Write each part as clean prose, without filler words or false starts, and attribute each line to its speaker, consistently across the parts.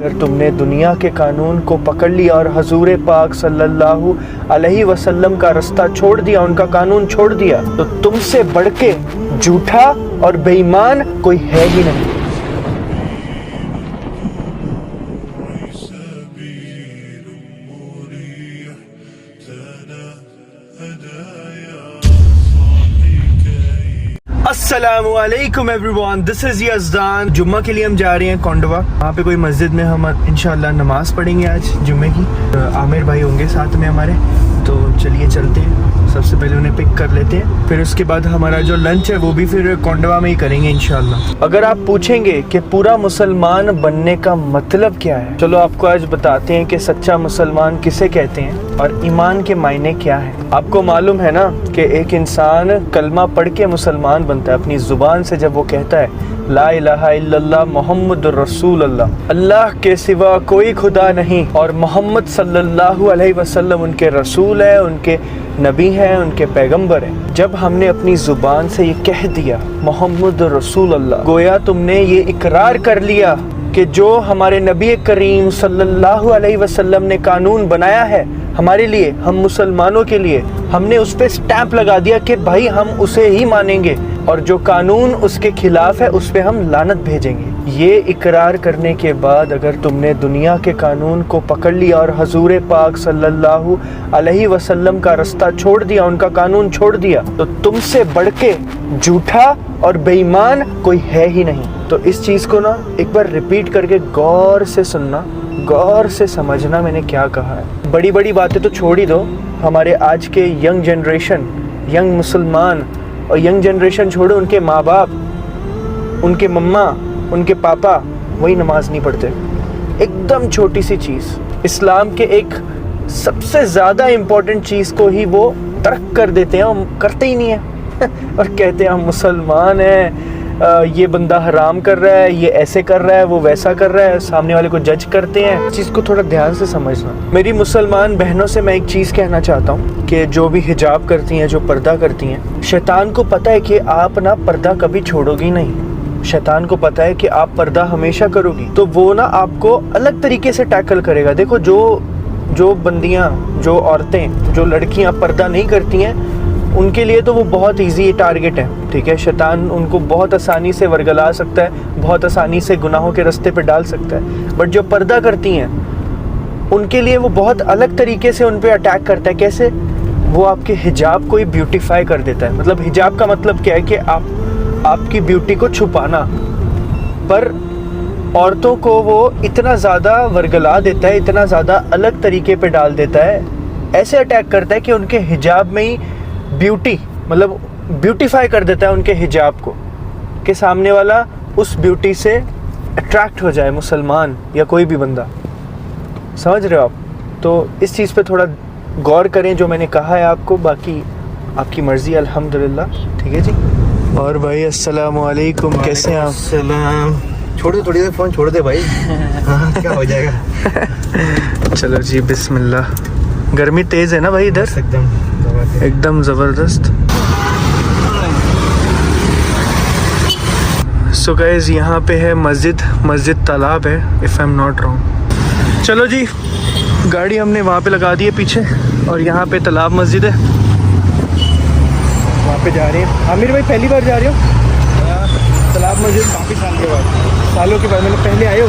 Speaker 1: अगर तुमने दुनिया के कानून को पकड़ लिया और हजूर पाक सल्लल्लाहु अलैहि वसल्लम का रास्ता छोड़ दिया, उनका कानून छोड़ दिया, तो तुमसे बढ़ के झूठा और बेईमान कोई है ही नहीं। अस्सलामुअलैकुम एवरीवन, दिस इज यज़दान। जुम्मा के लिए हम जा रहे हैं कोंडवा। वहाँ पे कोई मस्जिद में हम इंशाल्लाह नमाज पढ़ेंगे आज जुम्मे की। आमिर भाई होंगे साथ में हमारे, तो चलिए चलते हैं। सबसे पहले उन्हें पिक कर लेते हैं, फिर उसके बाद हमारा जो लंच है वो भी फिर कोंडवा में ही करेंगे इंशाल्लाह। अगर आप पूछेंगे कि पूरा मुसलमान बनने का मतलब क्या है, चलो आपको आज बताते हैं कि सच्चा मुसलमान किसे कहते हैं और ईमान के मायने क्या है। आपको मालूम है ना कि एक इंसान कलमा पढ़ के मुसलमान बनता है अपनी जुबान से, जब वो कहता है ला इलाहा इल्लल्लाह मुहम्मदुर रसूल अल्लाह, अल्लाह के सिवा कोई खुदा नहीं और मोहम्मद सल्लल्लाहु अलैहि वसल्लम उनके रसूल है, उनके नबी हैं, उनके पैगंबर हैं। जब हमने अपनी जुबान से ये कह दिया मोहम्मद रसूल अल्लाह, गोया तुमने ये इकरार कर लिया कि जो हमारे नबी करीम सल्लल्लाहु अलैहि वसल्लम ने कानून बनाया है हमारे लिए, हम मुसलमानों के लिए, हमने उस पर स्टैंप लगा दिया कि भाई हम उसे ही मानेंगे और जो कानून उसके खिलाफ है उस पर हम लानत भेजेंगे। ये इकरार करने के बाद अगर तुमने दुनिया के कानून को पकड़ लिया और हजूर पाक सल्लल्लाहु अलैहि वसल्लम का रास्ता छोड़ दिया, उनका कानून छोड़ दिया, तो तुमसे बढ़ के झूठा और बेईमान कोई है ही नहीं। तो इस चीज़ को ना एक बार रिपीट करके गौर से सुनना, गौर से समझना मैंने क्या कहा है। बड़ी बड़ी बातें तो छोड़ ही दो, हमारे आज के यंग जनरेशन, यंग मुसलमान और यंग जनरेशन छोड़ो, उनके माँ बाप, उनके मम्मा, उनके पापा वही नमाज नहीं पढ़ते। एकदम छोटी सी चीज़, इस्लाम के एक सबसे ज़्यादा इम्पोर्टेंट चीज़ को ही वो तर्क कर देते हैं और करते ही नहीं है और कहते हैं हम मुसलमान हैं, ये बंदा हराम कर रहा है, ये ऐसे कर रहा है, वो वैसा कर रहा है, सामने वाले को जज करते हैं। चीज़ को थोड़ा ध्यान से समझना। मेरी मुसलमान बहनों से मैं एक चीज़ कहना चाहता हूँ कि जो भी हिजाब करती हैं, जो पर्दा करती हैं, शैतान को पता है कि आप ना पर्दा कभी छोड़ोगी नहीं। शैतान को पता है कि आप पर्दा हमेशा करोगी, तो वो ना आपको अलग तरीके से टैकल करेगा। देखो जो बंदियाँ, जो औरतें, जो लड़कियाँ पर्दा नहीं करती हैं, उनके लिए तो वो बहुत इजी टारगेट है, ठीक है। शैतान उनको बहुत आसानी से वर्गला सकता है, बहुत आसानी से गुनाहों के रास्ते पे डाल सकता है। बट जो पर्दा करती हैं उनके लिए वो बहुत अलग तरीके से उन पे अटैक करता है। कैसे? वो आपके हिजाब को ही ब्यूटीफाई कर देता है। मतलब हिजाब का मतलब क्या है कि आपकी ब्यूटी को छुपाना, पर औरतों को वो इतना ज़्यादा वर्गला देता है, इतना ज़्यादा अलग तरीके पे डाल देता है, ऐसे अटैक करता है कि उनके हिजाब में ही ब्यूटी, मतलब ब्यूटीफाई कर देता है उनके हिजाब को, कि सामने वाला उस ब्यूटी से अट्रैक्ट हो जाए, मुसलमान या कोई भी बंदा। समझ रहे हो आप? तो इस चीज़ पे थोड़ा गौर करें जो मैंने कहा है आपको, बाकी आपकी मर्ज़ी। अल्हम्दुलिल्लाह, ठीक है जी। और भाई अस्सलाम वालेकुम, कैसे हैं आप?
Speaker 2: सलाम। छोड़ दे, थोड़ी देर फ़ोन छोड़ दे भाई। हाँ, क्या हो जाएगा।
Speaker 1: चलो जी, बिस्मिल्लाह। गर्मी तेज़ है ना भाई इधर? एकदम ज़बरदस्त। सो गाइस, यहाँ पे है मस्जिद तालाब है, if I am not wrong. चलो जी, गाड़ी हमने वहाँ पे लगा दी है पीछे, और यहाँ पे तालाब मस्जिद है, वहाँ पे जा रहे हैं। आमिर भाई पहली बार जा रहे हो तालाब मस्जिद? काफ़ी सालों के बाद मतलब पहले आए हो?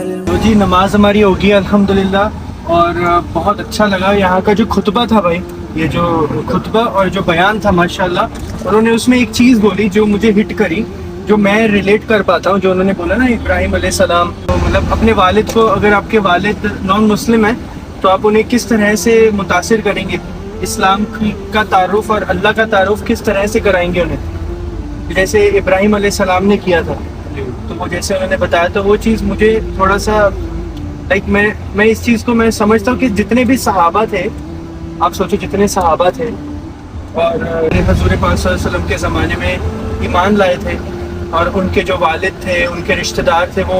Speaker 1: तो जी नमाज हमारी होगी अल्हम्दुलिल्लाह, और बहुत अच्छा लगा यहाँ का जो खुतबा था भाई, ये जो खुतबा और जो बयान था माशाल्लाह, उन्होंने उसमें एक चीज़ बोली जो मुझे हिट करी, जो मैं रिलेट कर पाता हूँ। जो उन्होंने बोला ना इब्राहिम अलैहिस्सलाम, तो मतलब अपने वालिद को, अगर आपके वालिद नॉन मुस्लिम हैं तो आप उन्हें किस तरह से मुतासिर करेंगे, इस्लाम का तारुफ और अल्लाह का तारुफ किस तरह से कराएंगे उन्हें, जैसे इब्राहिम अलैहिस्सलाम ने किया था। तो वो जैसे उन्होंने बताया, तो वो चीज़ मुझे थोड़ा सा लाइक मैं इस चीज़ को मैं समझता हूँ कि जितने भी सहाबा थे, आप सोचो जितने सहाबा थे और हजूर पाक सल्लल्लाहु अलैहि वसल्लम के ज़माने में ईमान लाए थे, और उनके जो वालिद थे, उनके रिश्तेदार थे, वो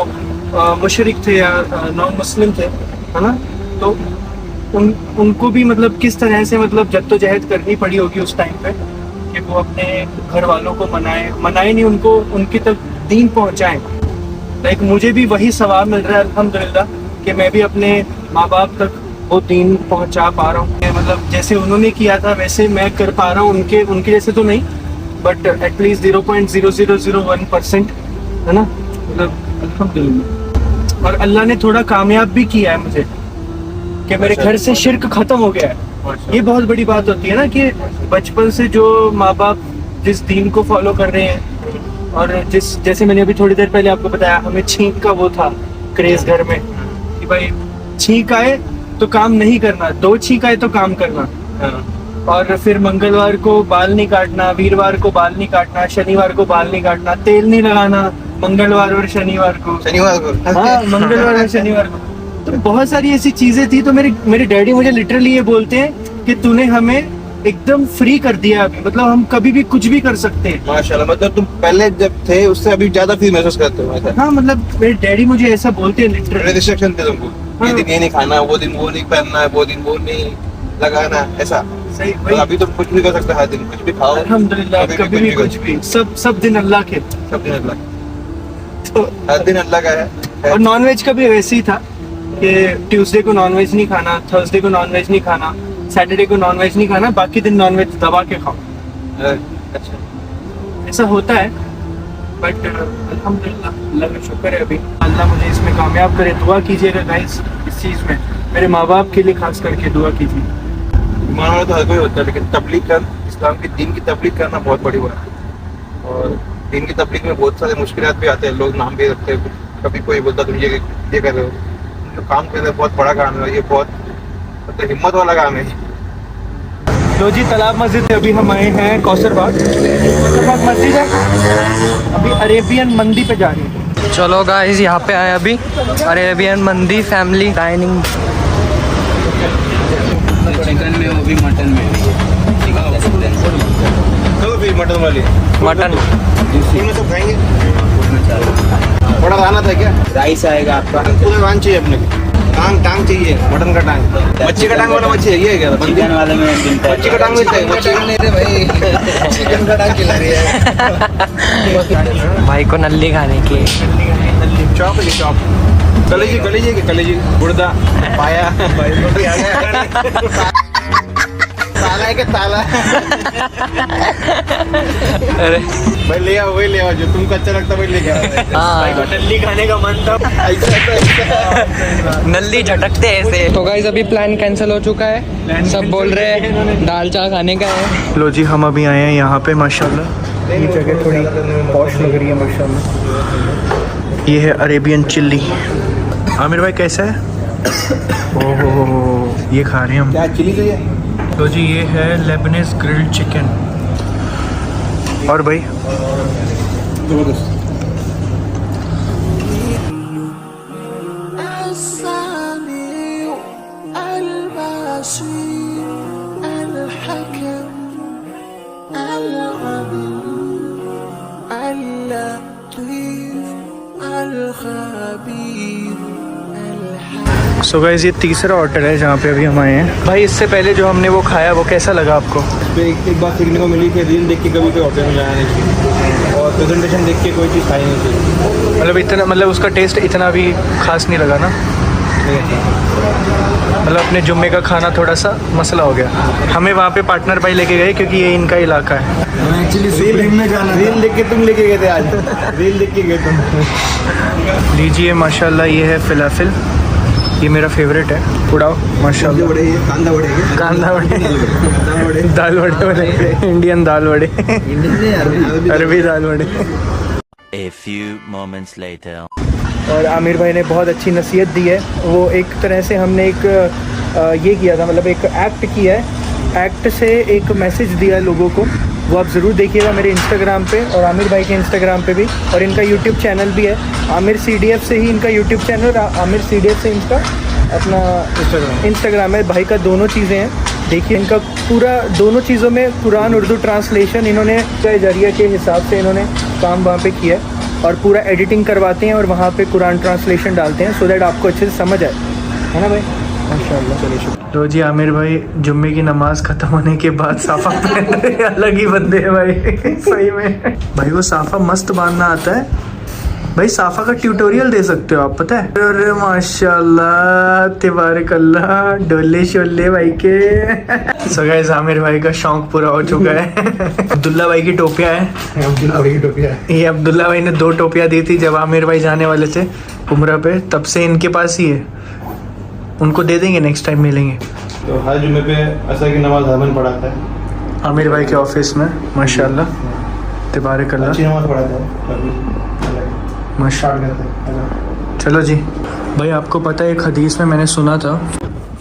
Speaker 1: मुशरिक थे या नॉन मुस्लिम थे, है ना। तो उनको भी मतलब किस तरह से मतलब जद्दोजहद करनी पड़ी होगी उस टाइम पे कि वो अपने घर वालों को मनाए नहीं, उनको उनकी तक दीन पहुंचाएं। लाइक मुझे भी वही सवाब मिल रहा है अल्हम्दुलिल्लाह कि मैं भी अपने माँ बाप तक वो दीन पहुंचा पा रहा हूँ। मतलब जैसे उन्होंने किया था वैसे मैं कर पा रहा हूँ, उनके जैसे तो नहीं, बट एटलीस्ट 0.0001%, है ना, मतलब अल्हम्दुलिल्लाह। और अल्लाह ने थोड़ा कामयाब भी किया है मुझे कि मेरे घर से शिर्क खत्म हो गया है। ये बहुत बड़ी बात होती है ना कि बचपन से जो माँ बाप जिस दीन को फॉलो कर रहे हैं, और जैसे मैंने अभी थोड़ी देर पहले आपको बताया, हमें छींक का वो था क्रेज घर में कि भाई छींक आए तो काम नहीं करना, 2 छींक आए तो काम करना, और फिर मंगलवार को बाल नहीं काटना, वीरवार को बाल नहीं काटना, शनिवार को बाल नहीं काटना, तेल नहीं लगाना मंगलवार और शनिवार को हाँ, मंगलवार और शनिवार को। तो बहुत सारी ऐसी चीजें थी। तो मेरे डैडी मुझे लिटरली ये बोलते हैं कि तूने हमें एकदम फ्री कर दिया अभी, मतलब हम कभी भी कुछ भी कर सकते हैं।
Speaker 2: माशाल्लाह, मतलब तुम पहले जब थे उससे अभी ज्यादा फ्री महसूस करते हो ऐसा?
Speaker 1: हाँ, मतलब मेरे डैडी मुझे ऐसा बोलते हैं लिटरली।
Speaker 2: रिस्ट्रिक्शन थे तुमको, ये दिन ये नहीं खाना, वो दिन वो नहीं पहनना, वो दिन वो नहीं लगाना, ऐसा?
Speaker 1: सही
Speaker 2: तो अभी तो कुछ भी कर सकते, हर दिन कुछ भी खाओ
Speaker 1: अल्हम्दुलिल्लाह, कभी भी कुछ भी, सब दिन अल्लाह के,
Speaker 2: सब दिन अल्लाह,
Speaker 1: तो
Speaker 2: हर दिन अल्लाह का है।
Speaker 1: और नॉनवेज का भी वैसे ही था कि ट्यूसडे को नॉनवेज नहीं खाना, थर्सडे को नॉनवेज नहीं खाना, सैटरडे को नॉनवेज नहीं खाना, बाकी दिन नॉनवेज दबा के खाओ।
Speaker 2: अच्छा,
Speaker 1: ऐसा होता है, बट अल्हम्दुलिल्लाह अल्लाह का शुक्र है, अभी अल्लाह मुझे इसमें कामयाब करे। दुआ कीजिएगा गाइस इस चीज़ में, मेरे माँ बाप के लिए खास करके दुआ कीजिए।
Speaker 2: ईमान वाला तो हर कोई होता है, लेकिन तबलीग कर, इस्लाम की दीन की तबलीग करना बहुत बड़ी बात है। और दीन की तबलीग में बहुत सारे मुश्किलात भी आते हैं, लोग नाम भी रखते हैं, कभी कोई बोलता तुम ये कर रहे हो, जो काम कर रहे हो बहुत बड़ा काम है, ये बहुत मतलब हिम्मत वाला काम है।
Speaker 1: लो जी, तालाब मस्जिद में अभी हम आए हैं, कौसर बाग मस्जिद है, अभी अरेबियन मंदी पे जा रही है।
Speaker 3: चलो गाइस, यहाँ पे आए अभी अरेबियन मंदी फैमिली डाइनिंग।
Speaker 4: चिकन में वो भी मटन में
Speaker 2: चलो फिर मटन वाली,
Speaker 3: मटन
Speaker 2: इसमें सब खाएंगे। बड़ा खाना था क्या?
Speaker 4: राइस आएगा आपका।
Speaker 2: पूरा रान चाहिए अपने को, टांग चाहिए, मटन का टांग, मच्छी का टांग वाला मच्छी है ये क्या?
Speaker 4: चिकन वाले में मिलता है,
Speaker 2: मच्छी का टांग मिलता है, मच्छी का नहीं रे भाई, चिकन का टांग खिला रही है
Speaker 3: भाई को नल्ली खाने की।
Speaker 2: चॉप है, चॉप, कलेजी गुर्दा पाया भाई आ गया। ताला है क्या ताला?
Speaker 3: अरे
Speaker 2: भाई ले आओ, वही ले आओ जो तुमको अच्छा लगता है, वही लेके आओ।
Speaker 3: हाँ,
Speaker 1: नल्ली खाने का मन था,
Speaker 3: नल्ली झटकते ऐसे। तो गाइस अभी प्लान कैंसिल हो चुका है, सब बोल रहे हैं दाल चावल खाने का है।
Speaker 1: लो जी, हम अभी आए हैं यहाँ पे, माशाल्लाह ये जगह थोड़ी पॉश लग रही है माशाल्लाह। ये है अरेबियन चिल्ली। आमिर भाई कैसा है? ओहो, ये खा रहे हैं हम।
Speaker 2: क्या चिली चाहिए?
Speaker 1: तो जी ये है लेबनीज ग्रिल्ड चिकन। और भाई
Speaker 2: जबरदस्त।
Speaker 1: सो गाइस, ये तीसरा होटल है जहाँ पे अभी हम आए हैं। भाई इससे पहले जो हमने वो खाया वो कैसा लगा आपको?
Speaker 2: तो एक बात सीखने को मिली कि रील देख के कभी कोई होटल में जाना नहीं चाहिए, और प्रेजेंटेशन देख के कोई चीज़ खाई नहीं चाहिए।
Speaker 1: मतलब इतना, मतलब उसका टेस्ट इतना भी खास नहीं लगा ना।
Speaker 2: नहीं अच्छा।
Speaker 1: मतलब अपने जुम्मे का खाना थोड़ा सा मसला हो गया। हमें वहाँ पे पार्टनर भाई लेके गए क्योंकि ये इनका इलाका है।
Speaker 2: एक्चुअली सुप्रीम में जाना रील देख के तुम लेके गए थे आज रील देख के गए तुम।
Speaker 1: लीजिए माशाल्लाह, ये है फिलाफिल, ये मेरा फेवरेट है। उड़ाओ माशाल्लाह।
Speaker 2: कांदा वड़े
Speaker 1: कांदा वड़े, दाल वड़े वाले, इंडियन दाल वड़े, अरबी दाल वड़े।
Speaker 5: A few moments later.
Speaker 1: और आमिर भाई ने बहुत अच्छी नसीहत दी है। वो एक तरह से हमने एक ये किया था, मतलब एक एक्ट किया है, एक्ट से एक मैसेज दिया है लोगों को। वो आप ज़रूर देखिएगा मेरे इंस्टाग्राम पे और आमिर भाई के इंस्टाग्राम पे भी, और इनका यूट्यूब चैनल भी है। आमिर CDF से ही इनका यूट्यूब चैनल, आमिर CDF से इनका अपना इंस्टाग्राम है। भाई का दोनों चीज़ें हैं, देखिए इनका पूरा दोनों चीज़ों में कुरान उर्दू ट्रांसलेशन इन्होंने जरिया के हिसाब से इन्होंने काम वहाँ पे किया है, और पूरा एडिटिंग करवाते हैं और वहाँ पे कुरान ट्रांसलेशन डालते हैं, सो दैट आपको अच्छे से समझ आए, है ना भाई? माशाल्लाह। तो जी आमिर भाई जुम्मे की नमाज ख़त्म होने के बाद साफ़ा पहन रहे, अलग ही बंदे हैं भाई सही में। भाई वो साफ़ा मस्त बांधना आता है भाई, साफ़ा का ट्यूटोरियल दे सकते हो आप, पता है? अरे माशाल्लाह तिबारकल्लाह, डोले शोले भाई के। सो गाइस आमिर भाई का शौक पूरा हो चुका है। अब्दुल्ला भाई की टोपियाँ हैं, ये अब्दुल्ला भाई ने 2 टोपियाँ दी थी जब आमिर भाई जाने वाले थे उम्रा पे, तब से इनके पास ही है। उनको दे देंगे, नेक्स्ट टाइम मिलेंगे।
Speaker 2: तो हर जुम्मे पे असर की नमाज हरमन पढ़ाता है
Speaker 1: आमिर भाई के ऑफिस में माशाल्लाह तिबारकल्लाह,
Speaker 2: अच्छी नमाज पढ़ाता है
Speaker 1: माशाल्लाह। चलो जी भाई, आपको पता है एक हदीस में मैंने सुना था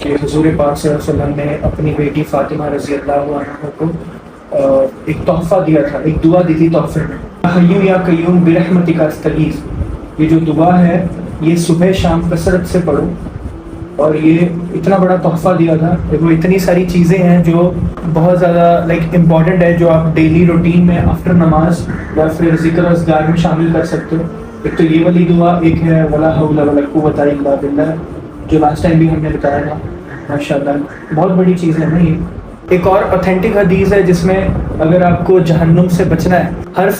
Speaker 1: कि हुजूर पाक सल्लल्लाहु अलैहि वसल्लम ने अपनी बेटी फातिमा रज़ी अल्लाह अन्हा को एक तोहफा दिया था, एक दुआ दी थी तोहफे में। हय्यू या कय्यूम बिरहमतिका अस्तगीथ, ये जो दुआ है ये सुबह शाम कसरत से पढ़ो, और ये इतना बड़ा तोहफा दिया था। वो इतनी सारी चीज़ें हैं जो बहुत ज़्यादा लाइक इम्पॉर्टेंट है, जो आप डेली रूटीन में आफ्टर नमाज या फिर ज़िक्र अज़कार में शामिल कर सकते हो। एक तो ये वाली दुआ, एक है वला हौला वला कुव्वता इल्ला बिल्लाह, जो लास्ट टाइम भी हमने बताया था। माशाल्लाह बहुत बड़ी चीज़ है ना ये। एक और ऑथेंटिक हदीस है जिसमें अगर आपको जहन्नुम से बचना है, हर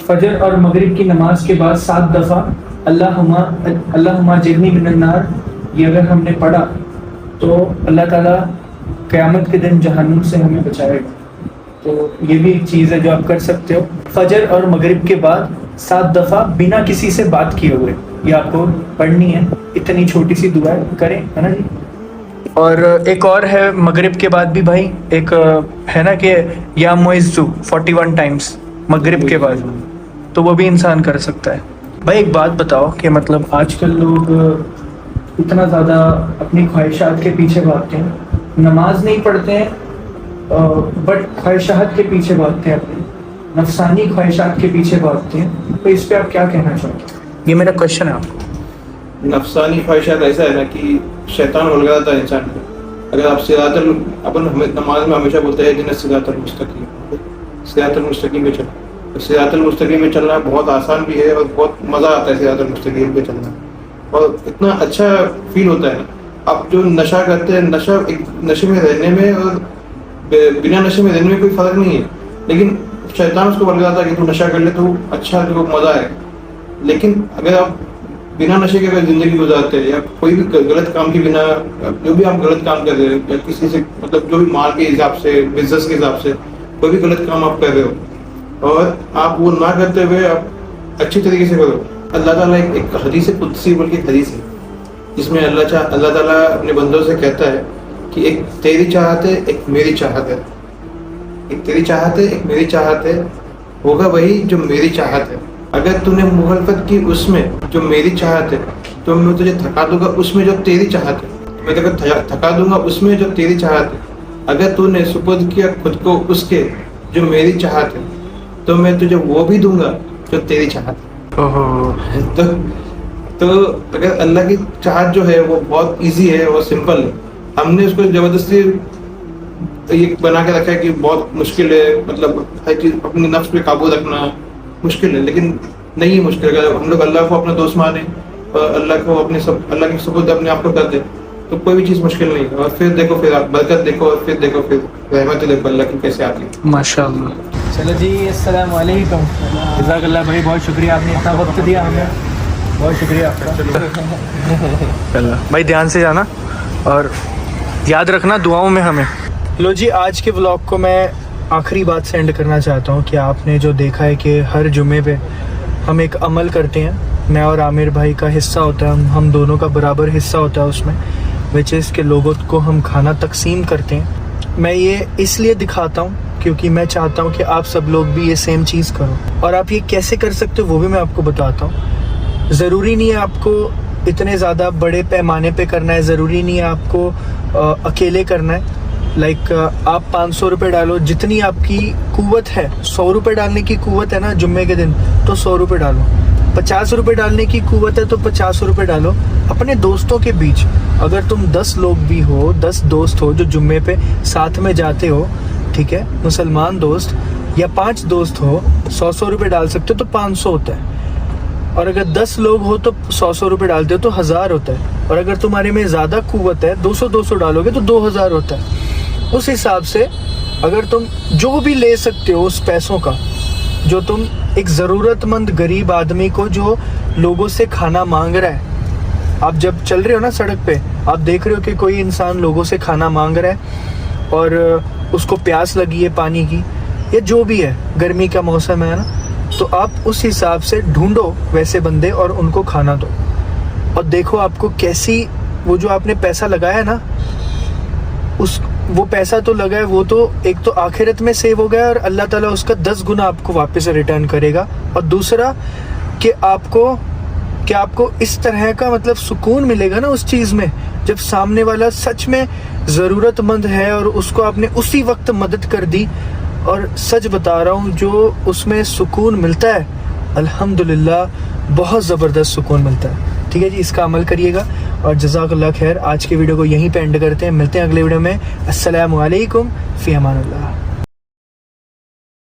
Speaker 1: फजर और मगरिब की नमाज के बाद 7 दफ़ा अल्लाहुम्मा जिरनी मिनन नार, ये अगर हमने पढ़ा तो अल्लाह ताला क़यामत के दिन जहन्नुम से हमें बचाएगा। तो ये भी एक चीज़ है जो आप कर सकते हो। फजर और मगरिब के बाद 7 दफ़ा बिना किसी से बात किए हुए ये आपको पढ़नी है। इतनी छोटी सी दुआ करें, है ना जी। और एक और है मगरिब के बाद भी भाई, एक है ना कि या मुइज़्ज़ु 41 टाइम्स मगरिब के बाद, तो वो भी इंसान कर सकता है। भाई एक बात बताओ कि मतलब आजकल लोग इतना ज़्यादा अपनी ख्वाहिशात के पीछे भागते हैं, नमाज नहीं पढ़ते हैं बट ख्वाहिशात के पीछे भागते हैं, अपनी नफसानी ख्वाहिशात के पीछे भागते हैं। तो इस पर आप क्या कहना चाहोगे? ये मेरा क्वेश्चन है आपको।
Speaker 2: नफसानी ख्वाहिशात ऐसा है ना कि शैतान उलझा जाता है इंसान को। अगर आप अपन नमाज में हमेशा बोलते हैं जिन्हें सिरातल मुस्तकीम पे चलो, तो सिरातल मुस्तकीम में चलना बहुत आसान भी है और बहुत मज़ा आता है सिरातल मुस्तकीम पे चलना, और इतना अच्छा फील होता है ना। आप जो नशा करते हैं, नशे में रहने में और बिना नशे में रहने में कोई फ़र्क नहीं है, लेकिन शैतान उसको बोल जाता है कि तू नशा कर ले तो अच्छा, तो मज़ा है। लेकिन अगर आप बिना नशे के अगर ज़िंदगी गुजारते हैं या कोई भी गलत काम के बिना, जो भी आप गलत काम कर रहे हो या किसी से मतलब जो भी माल के हिसाब से, बिजनेस के हिसाब से कोई भी गलत काम आप कर रहे हो और आप वो ना करते हुए आप अच्छी तरीके से करो। अल्लाह ताला एक हदीस कुदसी बल्कि हदीस है जिसमें अल्लाह ताला अपने बंदों से कहता है कि एक तेरी चाहत है, एक मेरी चाहत है। एक तेरी चाहत है, एक मेरी चाहत है, होगा वही जो मेरी चाहत है। अगर तूने मुखालफत की उसमें जो मेरी चाहत है तो मैं तुझे थका दूंगा उसमें जो तेरी चाहत है, मैं तेरे को थका दूंगा उसमें जो तेरी चाहत है। अगर तूने सुपुर्द किया खुद को उसके जो मेरी चाहत है तो मैं तुझे वो भी दूंगा जो तेरी चाहत है। तो अगर अल्लाह की चाहत जो है वो बहुत इजी है और सिंपल है। हमने उसको जबरदस्ती ये बना के रखा है कि बहुत मुश्किल है, मतलब हर चीज़ अपने नफ्स पे काबू रखना मुश्किल है, लेकिन नहीं है मुश्किल। अगर हम लोग अल्लाह को अपना दोस्त माने और अल्लाह की सुपुर्द अपने आप को कर दे तो कोई भी चीज़ मुश्किल नहीं है। और फिर देखो, फिर आप बरकत देखो, और फिर देखो, फिर रहमत देखो अल्लाह की कैसे आती है।
Speaker 1: माशाल्लाह। चलो जी, अस्सलाम वालेकुम। जज़ाकल्लाह भाई, बहुत शुक्रिया, आपने इतना वक्त दिया हमें, बहुत शुक्रिया आपका। चलो भाई ध्यान से जाना। और याद रखना दुआओं में हमें। लो जी, आज के व्लॉग को मैं आखिरी बात से एंड करना चाहता हूँ कि आपने जो देखा है कि हर जुमे पे हम एक अमल करते हैं, मैं और आमिर भाई का हिस्सा होता है, हम दोनों का बराबर हिस्सा होता है उसमें, विच इज़ के लोगों को हम खाना तकसीम करते हैं। मैं ये इसलिए दिखाता हूँ क्योंकि मैं चाहता हूँ कि आप सब लोग भी ये सेम चीज़ करो। और आप ये कैसे कर सकते हो वो भी मैं आपको बताता हूँ। ज़रूरी नहीं है आपको इतने ज़्यादा बड़े पैमाने पे करना है, ज़रूरी नहीं है आपको अकेले करना है। लाइक आप 500 रुपये डालो, जितनी आपकी कुव्वत है। 100 रुपये डालने की कुव्वत है ना जुम्मे के दिन, तो 100 रुपये डालो। 50 रुपये डालने की कुव्वत है तो 50 रुपये डालो। अपने दोस्तों के बीच, अगर तुम 10 लोग भी हो, 10 दोस्त हो जो जुम्मे पे साथ में जाते हो, ठीक है, मुसलमान दोस्त, या 5 दोस्त हो, 100 रुपये डाल सकते हो तो 500 होता है। और अगर 10 लोग हो तो 100 रुपये डालते हो तो 1000 होता है। और अगर तुम्हारे में ज़्यादा कुव्वत है, 200 डालोगे तो 2000 होता है। उस हिसाब से अगर तुम जो भी ले सकते हो उस पैसों का, जो तुम एक ज़रूरतमंद गरीब आदमी को जो लोगों से खाना मांग रहा है, आप जब चल रहे हो ना सड़क पे, आप देख रहे हो कि कोई इंसान लोगों से खाना मांग रहा है और उसको प्यास लगी है पानी की, या जो भी है, गर्मी का मौसम है ना, तो आप उस हिसाब से ढूंढो वैसे बंदे और उनको खाना दो। और देखो आपको कैसी, वो जो आपने पैसा लगाया ना, वो पैसा तो लगा है, वो तो एक तो आखिरत में सेव हो गया और अल्लाह ताला उसका 10 गुना आपको वापस रिटर्न करेगा। और दूसरा कि आपको इस तरह का मतलब सुकून मिलेगा ना उस चीज़ में, जब सामने वाला सच में ज़रूरतमंद है और उसको आपने उसी वक्त मदद कर दी। और सच बता रहा हूँ, जो उसमें सुकून मिलता है, अल्हम्दुलिल्लाह बहुत ज़बरदस्त सुकून मिलता है। ठीक है जी, इसका अमल करिएगा। और जज़ाकल्लाह खैर, आज के वीडियो को यहीं पे एंड करते हैं। मिलते हैं अगले वीडियो में। अस्सलामु अलैकुम, फ़ी अमानिल्लाह।